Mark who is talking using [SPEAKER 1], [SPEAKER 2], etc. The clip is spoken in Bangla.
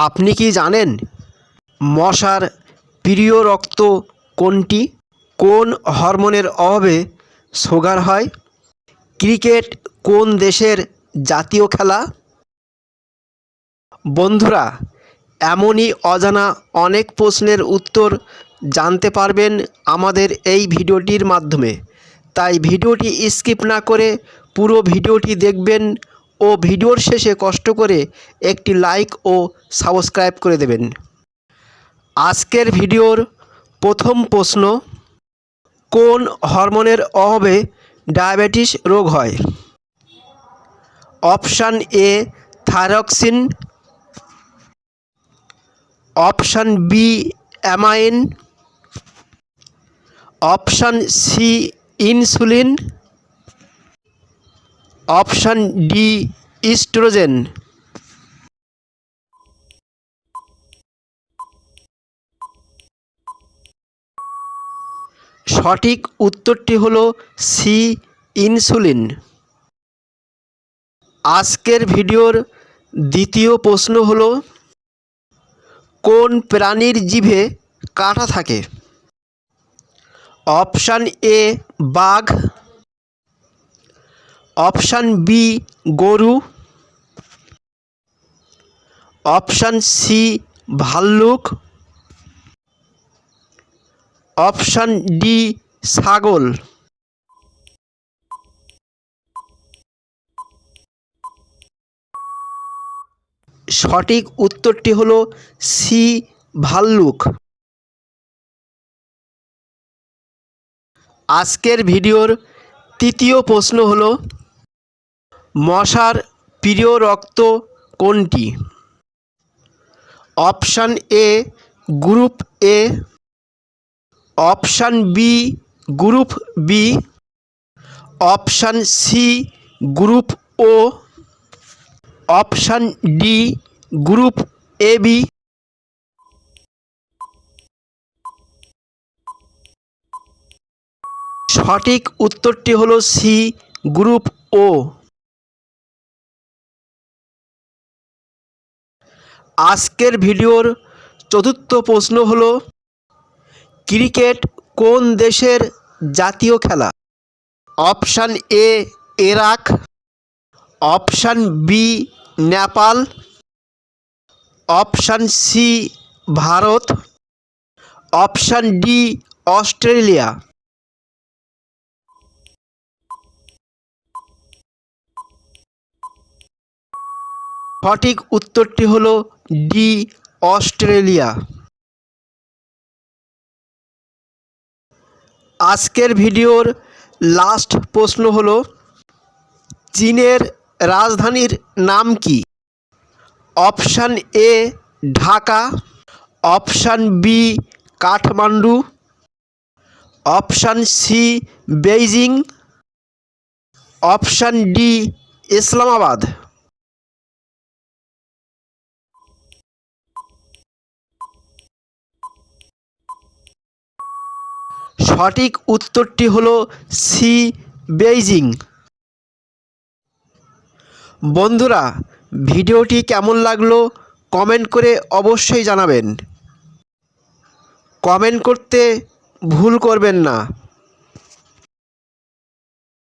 [SPEAKER 1] আপনি কি জানেন মশার প্রিয় রক্ত কোনটি? কোন হরমোনের অভাবে সুগার হয়? ক্রিকেট কোন দেশের জাতীয় খেলা? বন্ধুরা, এমনই অজানা অনেক প্রশ্নের উত্তর জানতে পারবেন আমাদের এই ভিডিওটির মাধ্যমে। তাই ভিডিওটি স্কিপ না করে পুরো ভিডিওটি দেখবেন ও ভিডিওর শেষে কষ্ট করে একটি লাইক ও সাবস্ক্রাইব করে দেবেন। আজকের ভিডিওর প্রথম প্রশ্ন, কোন হরমোনের অভাবে ডায়াবেটিস রোগ হয়? Option A thyroxine, option B amine, option C insulin, option D oestrogen. সঠিক উত্তরটি হলো সি ইনসুলিন। আজকের ভিডিওর দ্বিতীয় প্রশ্ন হলো, কোন প্রাণীর জিভে কাঁটা থাকে? অপশান এ বাঘ, অপশান বি গরু, অপশান সি ভাল্লুক, অপশান ডি ছাগল। সঠিক উত্তরটি হলো সি ভাল্লুক। আজকের ভিডিওর তৃতীয় প্রশ্ন হলো, মশার প্রিয় রক্ত কোনটি? Option A group A, option B group B, option C group O, option D group A B. সঠিক উত্তরটি হলো সি গ্রুপ ও। আজকের ভিডিওর চতুর্থ প্রশ্ন হলো, ক্রিকেট কোন দেশের জাতীয় খেলা? Option A Iraq, option B Nepal, option C Bharat, option D Australia. সঠিক উত্তরটি হলো ডি অস্ট্রেলিয়া। আজকের ভিডিওর লাস্ট প্রশ্ন হলো, চীনের রাজধানীর নাম কি? Option A Dhaka, option B Kathmandu, option C Beijing, option D Islamabad. সঠিক উত্তরটি হলো সি বেইজিং। বন্ধুরা, ভিডিওটি কেমন লাগলো কমেন্ট করে অবশ্যই জানাবেন। কমেন্ট করতে ভুল করবেন না।